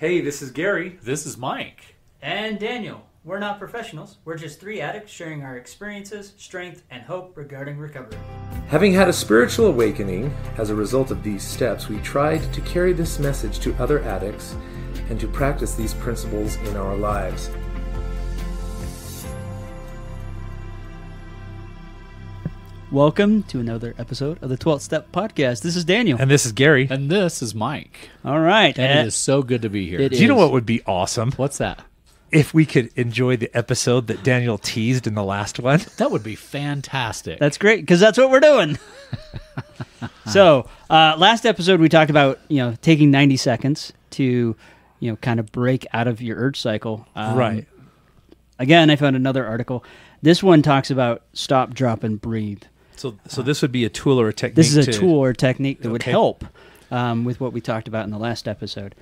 Hey, this is Gary. This is Mike. And Daniel. We're not professionals. We're just three addicts sharing our experiences, strength, and hope regarding recovery. Having had a spiritual awakening as a result of these steps, we tried to carry this message to other addicts and to practice these principles in our lives. Welcome to another episode of the 12th Step Podcast. This is Daniel. And this is Gary. And this is Mike. All right. And it is so good to be here. Do you know what would be awesome? What's that? If we could enjoy the episode that Daniel teased in the last one. That would be fantastic. That's great, because that's what we're doing. So, last episode we talked about, taking 90 seconds to, kind of break out of your urge cycle. Right. Again, I found another article. This one talks about stop, drop, and breathe. So this would be a tool or a technique. This is a tool or technique that would Okay. help with what we talked about in the last episode.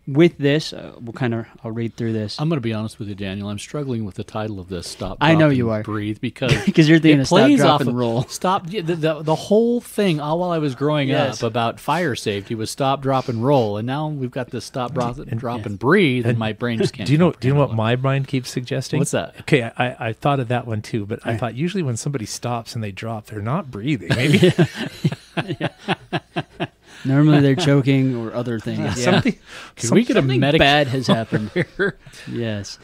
With this, I'll read through this. I'm going to be honest with you, Daniel. I'm struggling with the title of this. Stop, I drop, know and you are. Breathe, because Because you're thinking it of stop, plays drop, off and of- roll. Stop. The whole thing, all while I was growing Yes. up about fire safety, was stop, drop, and roll, and now we've got this stop, drop, and breathe, and my brain just can't. Do you know comprehend what all my mind keeps suggesting? What's that? Okay, I thought of that one too, but I thought usually when somebody stops and they drop, they're not breathing. Maybe Normally they're choking or other things. Yeah. something. Can we get a Something medic bad has happened. here? Yes.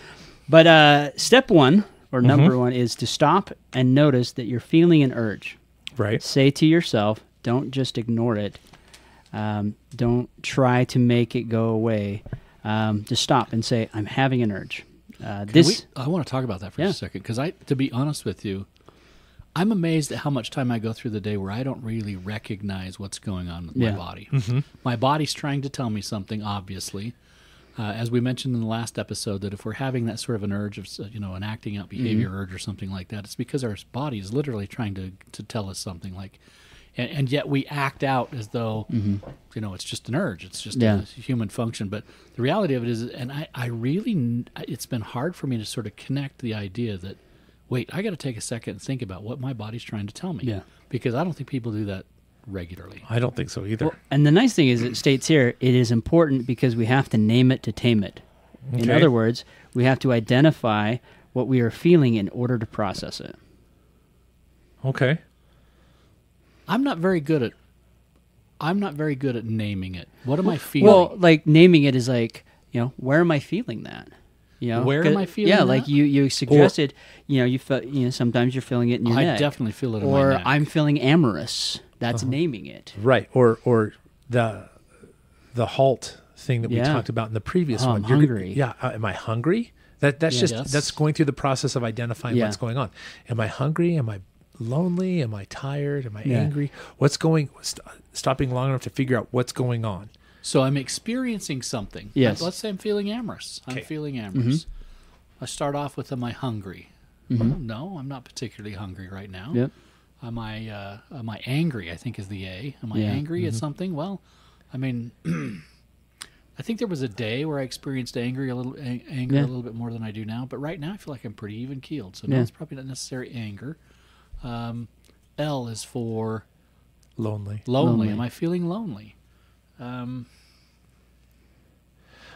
But step one, or number one, is to stop and notice that you're feeling an urge. Right. Say to yourself, don't just ignore it. Don't try to make it go away. Just stop and say, I'm having an urge. I want to talk about that for Yeah. a second, because to be honest with you, I'm amazed at how much time I go through the day where I don't really recognize what's going on with my Yeah. body. My body's trying to tell me something, obviously. As we mentioned in the last episode, that if we're having that sort of an urge of, an acting out behavior urge or something like that, it's because our body is literally trying to tell us something. And yet we act out as though, it's just an urge. It's just a human function. But the reality of it is, and it's been hard for me to sort of connect the idea that, wait, I got to take a second and think about what my body's trying to tell me. Yeah. Because I don't think people do that regularly. I don't think so either. Well, and the nice thing is it states here, it is important because we have to name it to tame it. In Okay. other words, we have to identify what we are feeling in order to process it. Okay. I'm not very good at naming it. What am I feeling? Well, like naming it is like, where am I feeling that? Where am I feeling Yeah, that? like you suggested, you felt, sometimes you're feeling it in your I neck. definitely feel it in Or my neck. I'm feeling amorous. That's naming it. Right. Or the halt thing that we Yeah. talked about in the previous Oh, one. I'm hungry. Am I hungry? That's Yes. that's going through the process of identifying Yeah. what's going on. Am I hungry? Am I lonely? Am I tired? Am I Yeah. angry? Stopping long enough to figure out what's going on. So I'm experiencing something. Yes. Let's say I'm feeling amorous. Okay. I'm feeling amorous. I start off with, am I hungry? Well, no, I'm not particularly hungry right now. Yep. Am I angry? I think is the A. Am I Yeah. angry at something? Well, I mean, I think there was a day where I experienced anger a little bit more than I do now. But right now, I feel like I'm pretty even keeled. So no, Yeah. it's probably not necessarily anger. L is for Lonely. lonely. Lonely. Am I feeling lonely?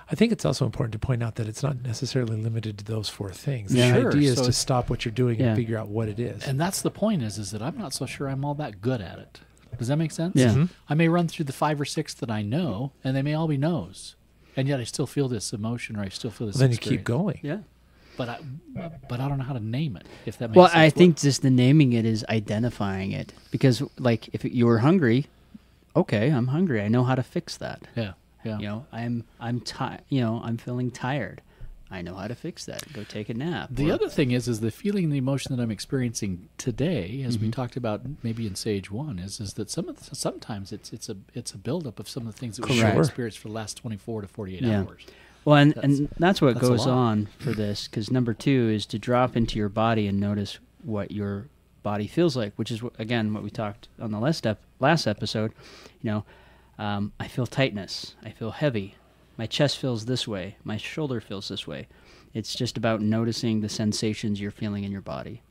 I think it's also important to point out that it's not necessarily limited to those four things. Yeah. The Sure. idea is So to it's- stop what you're doing Yeah. and figure out what it is. And that's the point is that I'm not so sure I'm all that good at it. Does that make sense? Yeah. Mhm. I may run through the 5 or 6 that I know, and they may all be no's. And yet I still feel this emotion, or I still feel this Then you keep experience. going. Yeah. But I don't know how to name it, if that makes Well, sense. I think just the naming it is identifying it. Because, like, if you were hungry, okay, I'm hungry. I know how to fix that. Yeah. I'm tired. I'm feeling tired. I know how to fix that. Go take a nap. The Or- other thing is the feeling, the emotion that I'm experiencing today, as Mm-hmm. we talked about maybe in Sage 1, is that sometimes it's a buildup of some of the things that we've Correct. experienced for the last 24 to 48 Yeah. hours. Well, and that's what that's a goes lot. on for this, because number 2 is to drop into your body and notice what your body feels like, which is, again, what we talked on the last episode. I feel tightness. I feel heavy. My chest feels this way. My shoulder feels this way. It's just about noticing the sensations you're feeling in your body.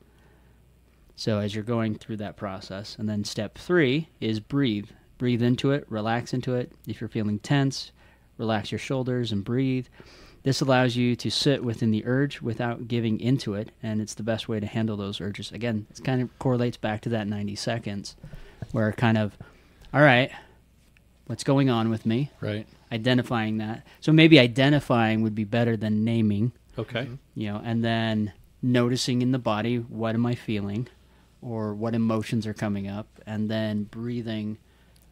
So as you're going through that process. And then step 3 is breathe. Breathe into it, relax into it. If you're feeling tense, relax your shoulders and breathe. This allows you to sit within the urge without giving into it, and it's the best way to handle those urges. Again, it kind of correlates back to that 90 seconds, where kind of, all right, what's going on with me? Right. Identifying that. So maybe identifying would be better than naming, Okay. and then noticing in the body, what am I feeling, or what emotions are coming up, and then breathing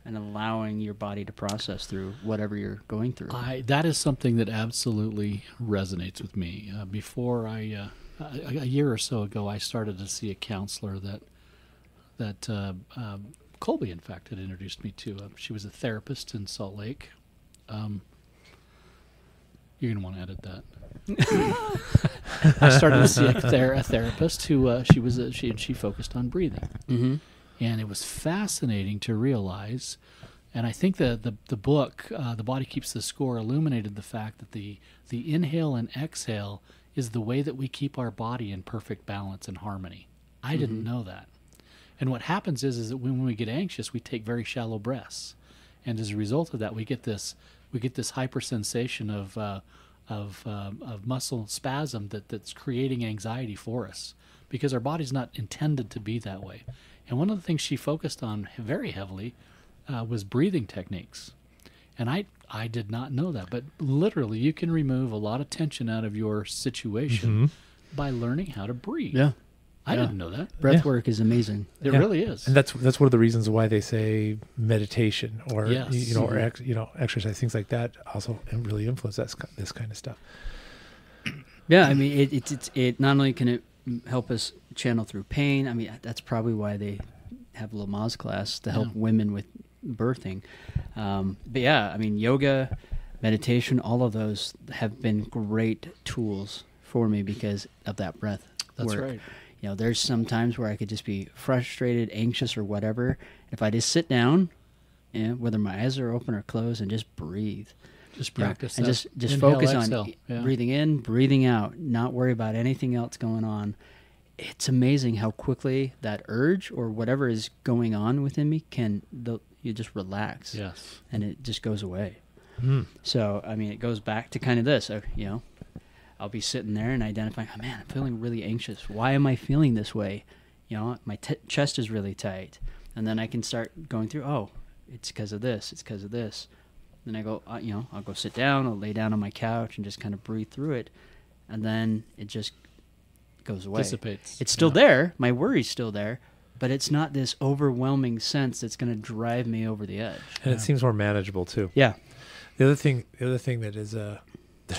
and allowing your body to process through whatever you're going through. That is something that absolutely resonates with me. Before a year or so ago, I started to see a counselor that Colby, in fact, had introduced me to. She was a therapist in Salt Lake. You're going to want to edit that. I started to see a therapist who she focused on breathing. Mm-hmm. And it was fascinating to realize, and I think the book, The Body Keeps the Score, illuminated the fact that the inhale and exhale is the way that we keep our body in perfect balance and harmony. I didn't know that. And what happens is that when we get anxious, we take very shallow breaths. And as a result of that, we get this hypersensation of muscle spasm that's creating anxiety for us, because our body's not intended to be that way. And one of the things she focused on very heavily was breathing techniques. And I did not know that, but literally you can remove a lot of tension out of your situation by learning how to breathe. Yeah. I didn't know that. Breath work is amazing. It really is. And that's one of the reasons why they say meditation or Yes. or exercise, things like that also really influence this kind of stuff. Yeah, I mean, it not only can it help us channel through pain. I mean, that's probably why they have Lamaze class to help women with birthing. But yeah, I mean, yoga, meditation, all of those have been great tools for me because of that breath That's work. right. There's some times where I could just be frustrated, anxious, or whatever. If I just sit down, whether my eyes are open or closed, and just breathe. Just practice and that. just Inhale, focus exhale. on breathing in, breathing out, not worry about anything else going on. It's amazing how quickly that urge or whatever is going on within me you just relax. Yes. And it just goes away. Mm. So, I mean, it goes back to kind of this, I'll be sitting there and identifying, oh man, I'm feeling really anxious. Why am I feeling this way? My chest is really tight. And then I can start going through, oh, it's because of this. It's because of this. Then I go, I'll go sit down, I'll lay down on my couch and just kind of breathe through it. And then it just goes away. Dissipates. It's still there. My worry's still there. But it's not this overwhelming sense that's going to drive me over the edge. And it seems more manageable too. Yeah. The other thing that is that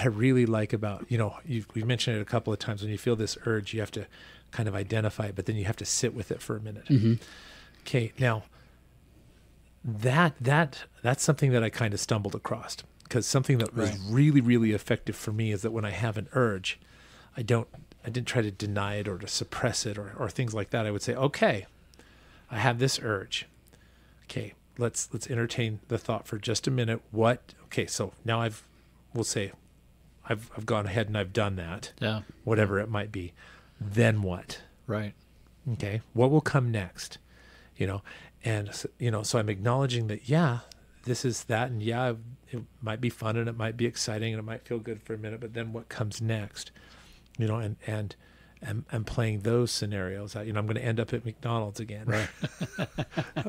I really like about, we've mentioned it a couple of times, when you feel this urge, you have to kind of identify it, but then you have to sit with it for a minute. Mm-hmm. Okay, now that's something that I kind of stumbled across, because something that was really, really effective for me is that when I have an urge, I didn't try to deny it or to suppress it or things like that. I would say, okay, I have this urge. Okay, let's entertain the thought for just a minute. Okay, so now I've gone ahead and I've done that. Yeah. Whatever it might be. Then what? Right. Okay. What will come next? And so I'm acknowledging that, this is that, and it might be fun and it might be exciting and it might feel good for a minute, but then what comes next? And I'm playing those scenarios. I'm going to end up at McDonald's again, Right.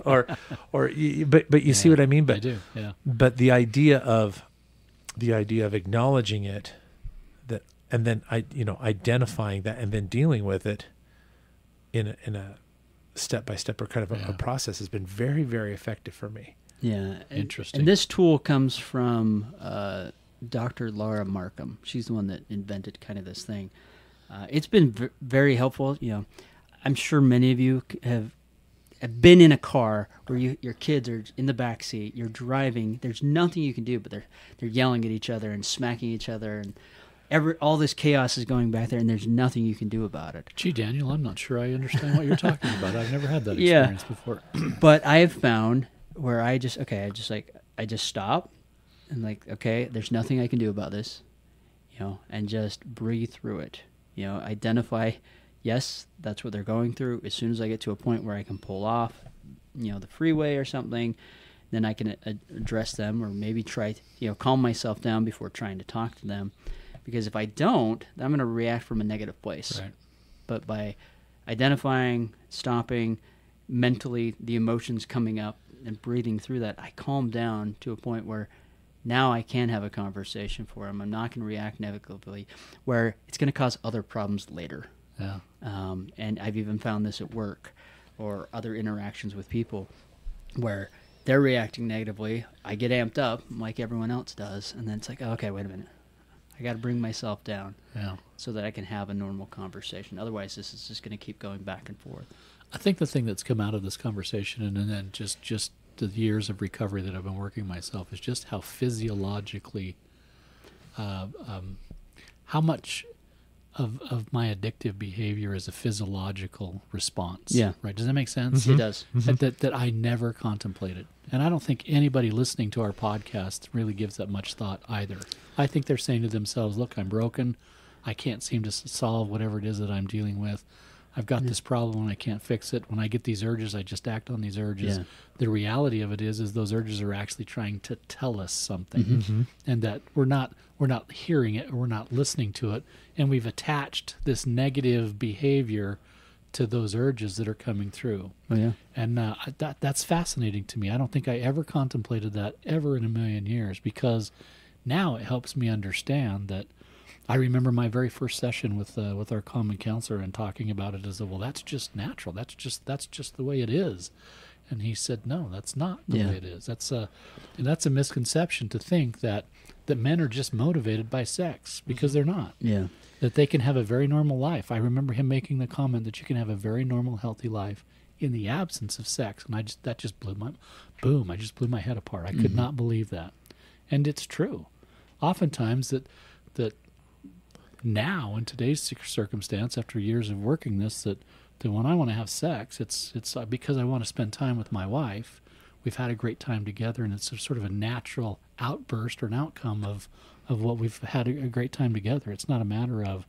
but you see what I mean? But I do. Yeah. But the idea of acknowledging it, and then identifying that and then dealing with it in a step-by-step or kind of a process has been very, very effective for me. Yeah. Interesting. And this tool comes from Dr. Laura Markham. She's the one that invented kind of this thing. It's been very helpful. I'm sure many of you have been in a car where your kids are in the back seat, you're driving, there's nothing you can do, but they're yelling at each other and smacking each other, and all this chaos is going back there, and there's nothing you can do about it. Gee, Daniel, I'm not sure I understand what you're talking about. I've never had that experience before. But I have found where I just stop and okay, there's nothing I can do about this, and just breathe through it. Identify, yes, that's what they're going through. As soon as I get to a point where I can pull off, the freeway or something, then I can address them, or maybe try, calm myself down before trying to talk to them. Because if I don't, I'm going to react from a negative place. Right. But by identifying, stopping, mentally the emotions coming up and breathing through that, I calm down to a point where now I can have a conversation for them. I'm not going to react negatively, where it's going to cause other problems later. Yeah. And I've even found this at work or other interactions with people where they're reacting negatively. I get amped up like everyone else does, and then it's like, oh, okay, wait a minute. I got to bring myself down so that I can have a normal conversation. Otherwise, this is just going to keep going back and forth. I think the thing that's come out of this conversation, and then just the years of recovery that I've been working myself, is just how physiologically, how much of my addictive behavior is a physiological response. Yeah. Right. Does that make sense? It does. That I never contemplated. And I don't think anybody listening to our podcast really gives that much thought either. I think they're saying to themselves, look, I'm broken. I can't seem to solve whatever it is that I'm dealing with. I've got this problem and I can't fix it. When I get these urges, I just act on these urges. Yeah. The reality of it is those urges are actually trying to tell us something, and that we're not hearing it, or we're not listening to it, and we've attached this negative behavior to those urges that are coming through. Oh yeah. And that's fascinating to me. I don't think I ever contemplated that ever in a million years, because now it helps me understand that. I remember my very first session with our common counselor and talking about it as well, that's just natural. That's just the way it is. And he said, no, that's not the way it is. That's a misconception to think that men are just motivated by sex, because they're not. Yeah. That they can have a very normal life. I remember him making the comment that you can have a very normal, healthy life in the absence of sex. And that just blew my head apart. I could not believe that. And it's true. Oftentimes that now in today's circumstance, after years of working this, that when I want to have sex, it's because I want to spend time with my wife. We've had a great time together, and it's sort of a natural outburst or an outcome of what we've had a great time together. It's not a matter of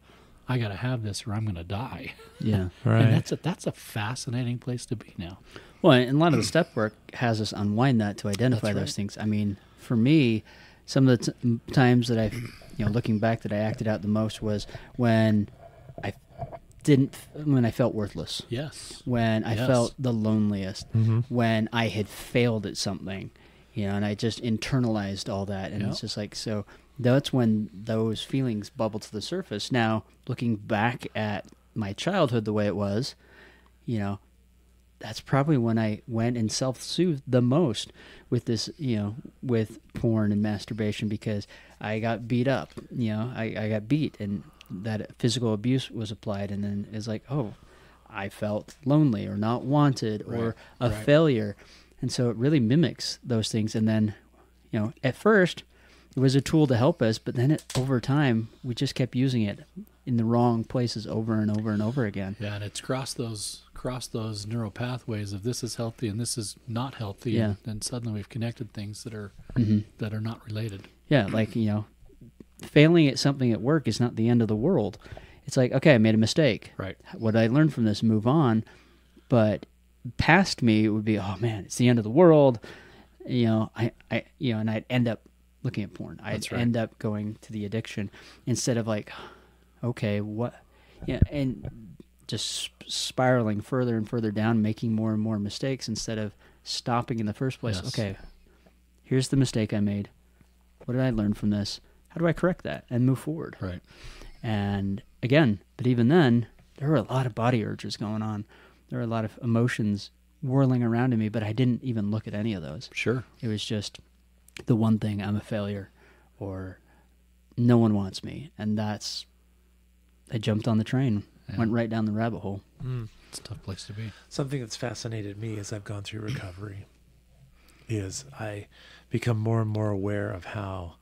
I got to have this or I'm going to die. Yeah. Right. And that's a fascinating place to be now. Well, and a lot of the step work has us unwind that to identify That's those right. things. I mean, for me, some of the times that I've, looking back, that I acted out the most was when I felt worthless. Yes. When I Yes. felt the loneliest, when I had failed at something, and I just internalized all that. And it's just like, so that's when those feelings bubble to the surface. Now, looking back at my childhood the way it was, that's probably when I went and self-soothed the most with this, with porn and masturbation, because I got beat up, I got beat, and that physical abuse was applied. And then it's like, oh, I felt lonely or not wanted or a failure. And so it really mimics those things. And then, at first it was a tool to help us, but then over time, we just kept using it in the wrong places over and over and over again. Yeah, and it's crossed those neural pathways of this is healthy and this is not healthy. Yeah. And then suddenly we've connected things that are not related. Yeah, like, failing at something at work is not the end of the world. It's like, okay, I made a mistake. Right. What did I learn from this? Move on. But past me, it would be, oh man, it's the end of the world. And I'd end up looking at porn. I'd end up going to the addiction instead of like, okay, what? Yeah, and just spiraling further and further down, making more and more mistakes instead of stopping in the first place. Yes. Okay, here's the mistake I made. What did I learn from this? How do I correct that and move forward? Right. And again, but even then, there were a lot of body urges going on. There were a lot of emotions whirling around in me, but I didn't even look at any of those. Sure. It was just the one thing, I'm a failure, or no one wants me. And I jumped on the train, went right down the rabbit hole. It's a tough place to be. Something that's fascinated me as I've gone through recovery is I become more and more aware of how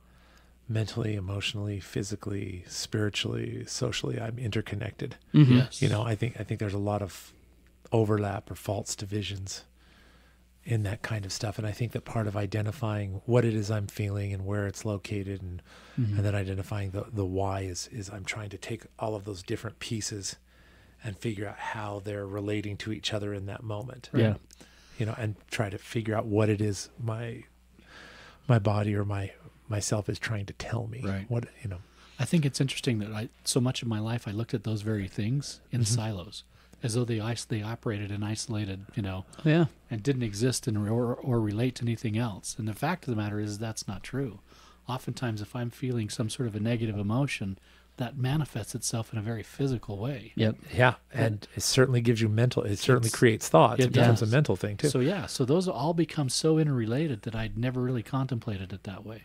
mentally, emotionally, physically, spiritually, socially, I'm interconnected. Yes. I think there's a lot of overlap or false divisions in that kind of stuff. And I think that part of identifying what it is I'm feeling and where it's located and then identifying the why is I'm trying to take all of those different pieces and figure out how they're relating to each other in that moment. Yeah. and try to figure out what it is my body or myself is trying to tell me. Right. What, I think it's interesting that so much of my life I looked at those very things in silos, as though they operated and isolated, Yeah. and didn't exist or relate to anything else. And the fact of the matter is that's not true. Oftentimes, if I'm feeling some sort of a negative emotion, that manifests itself in a very physical way. Yep. Yeah, and it certainly gives you it certainly creates thoughts. it It becomes a does. mental thing too. So those all become so interrelated that I'd never really contemplated it that way.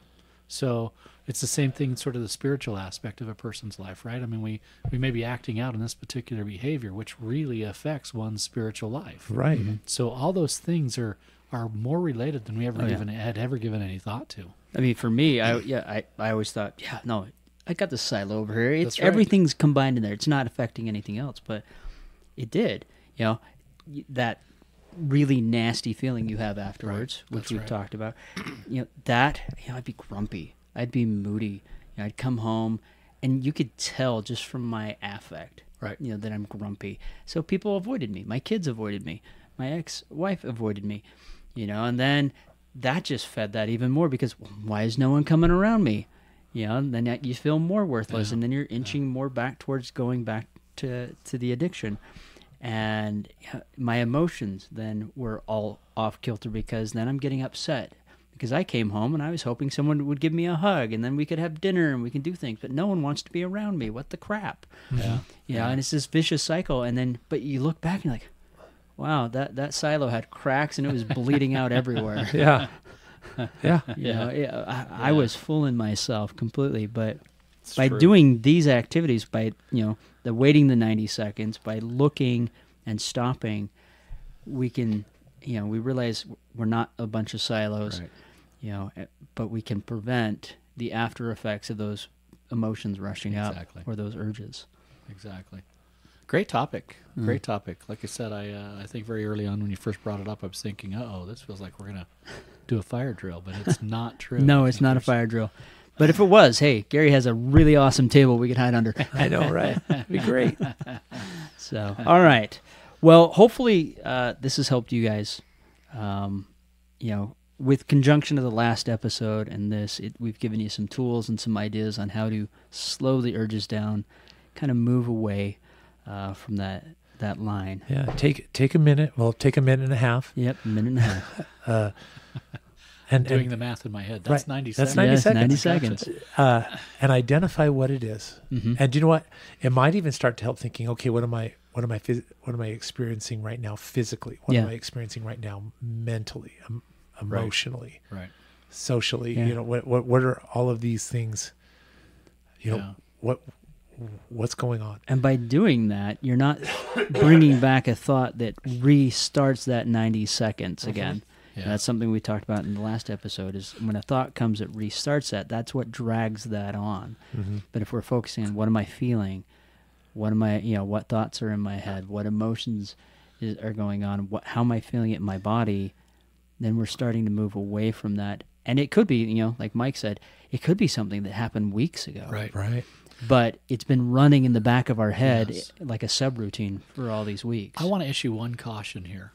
So it's the same thing, sort of the spiritual aspect of a person's life, right? I mean, we may be acting out in this particular behavior, which really affects one's spiritual life. Right. So all those things are more related than we ever Oh, yeah. had ever given any thought to. I mean, for me, I always thought, no, I got the silo over here. That's right. Everything's combined in there. It's not affecting anything else, but it did. That really nasty feeling you have afterwards, Right. which That's we've right. talked about. I'd be grumpy. I'd be moody. I'd come home, and you could tell just from my affect, Right. that I'm grumpy. So people avoided me. My kids avoided me. My ex-wife avoided me. And then that just fed that even more because why is no one coming around me? And then you feel more worthless, Yeah. and then you're inching more back towards going back to the addiction. And my emotions then were all off kilter because then I'm getting upset because I came home and I was hoping someone would give me a hug and then we could have dinner and we can do things, but no one wants to be around me. What the crap? Yeah. And it's this vicious cycle. And then, but you look back and you're like, wow, that silo had cracks and it was bleeding out everywhere. Yeah. Yeah. I was fooling myself completely, but It's by true. doing these activities, by the waiting the 90 seconds, by looking and stopping, we can we realize we're not a bunch of silos, Right. but we can prevent the after effects of those emotions rushing Exactly. up or those urges. Exactly. Great topic. Great topic. Like I said, I think very early on when you first brought it up, I was thinking, this feels like we're going to do a fire drill, but it's not true. No, it's not a fire drill. But if it was, hey, Gary has a really awesome table we could hide under. I know, right? It'd be great. So, all right. Well, hopefully this has helped you guys. With conjunction of the last episode and this, we've given you some tools and some ideas on how to slow the urges down, kind of move away from that line. Yeah. Take a minute. Well, take a minute and a half. Yep, a minute and a half. I'm doing the math in my head. That's Right. 90 That's seconds. 90 Yes, seconds. 90 seconds. And identify what it is. Mm-hmm. And do you know what? It might even start to help thinking, okay, what am I experiencing right now physically? What am Yeah. I experiencing right now mentally, emotionally, Right. socially? Yeah. What are all of these things? Yeah. What's going on? And by doing that, you're not bringing back a thought that restarts that 90 seconds again. Yeah. And that's something we talked about in the last episode, is when a thought comes, it restarts that. That's what drags that on. Mm-hmm. But if we're focusing on what am I feeling, what thoughts are in my head, what emotions are going on, how am I feeling it in my body, then we're starting to move away from that. And it could be, like Mike said, it could be something that happened weeks ago. Right. Right. But it's been running in the back of our head Yes. like a subroutine for all these weeks. I want to issue one caution here.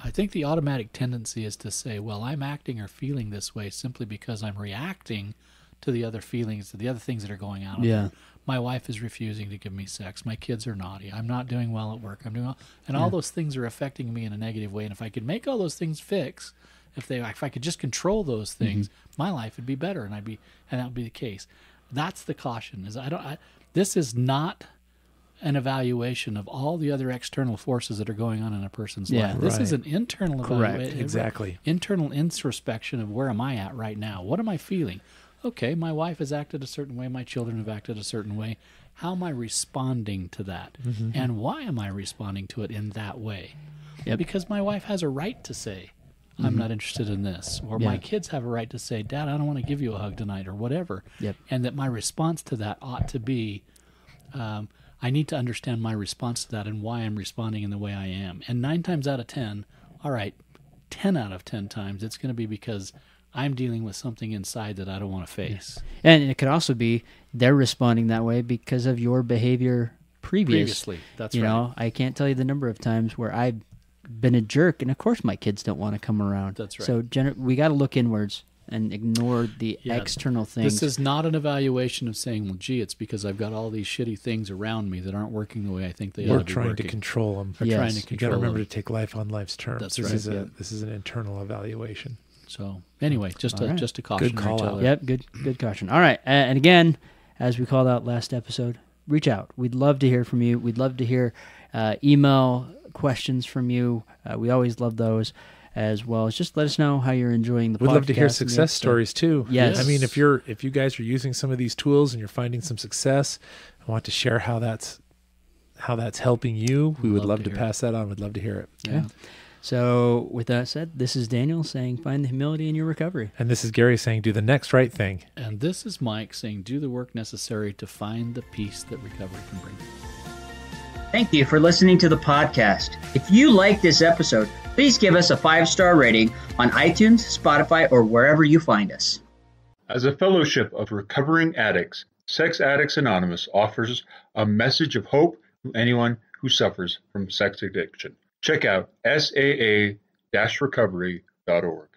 I think the automatic tendency is to say, well, I'm acting or feeling this way simply because I'm reacting to the other feelings, to the other things that are going on. Yeah. My wife is refusing to give me sex. My kids are naughty. I'm not doing well at work. And all those things are affecting me in a negative way. And if I could make all those things fix, if I could just control those things, my life would be better, and that would be the case. That's the caution. This is not an evaluation of all the other external forces that are going on in a person's Yeah. life. This is Right. an internal Correct. evaluation. Exactly. Internal introspection of where am I at right now? What am I feeling? Okay, my wife has acted a certain way. My children have acted a certain way. How am I responding to that? And why am I responding to it in that way? Yep. Because my wife has a right to say, I'm not interested in this. Or Yeah. my kids have a right to say, Dad, I don't want to give you a hug tonight, or whatever. Yep. And that my response to that ought to be, I need to understand my response to that and why I'm responding in the way I am. And 9 times out of 10, all right, 10 out of 10 times, it's going to be because I'm dealing with something inside that I don't want to face. And it could also be they're responding that way because of your behavior previously. That's You right. know, I can't tell you the number of times where I been a jerk, and of course my kids don't want to come around. That's right. So we got to look inwards and ignore the external things. This is not an evaluation of saying, well, gee, it's because I've got all these shitty things around me that aren't working the way I think they ought We're to be trying working. to control them. We're trying to Yes. You got to control remember them. to take life on life's terms. That's this right. This is an internal evaluation. So anyway, just All right. a caution. Good call out. Yep, good caution. All right, and again, as we called out last episode, reach out. We'd love to hear from you. We'd love to hear email questions from you. We always love those, as well as just let us know how you're enjoying the podcast. We'd love to hear and the success episode. stories too. Yes. I mean, if you guys are using some of these tools and you're finding some success, and want to share how that's helping you, we would love to hear pass that on. We'd love to hear it. Yeah. So, with that said, this is Daniel saying, find the humility in your recovery. And this is Gary saying, do the next right thing. And this is Mike saying, do the work necessary to find the peace that recovery can bring. Thank you for listening to the podcast. If you like this episode, please give us a 5-star rating on iTunes, Spotify, or wherever you find us. As a fellowship of recovering addicts, Sex Addicts Anonymous offers a message of hope to anyone who suffers from sex addiction. Check out saa-recovery.org.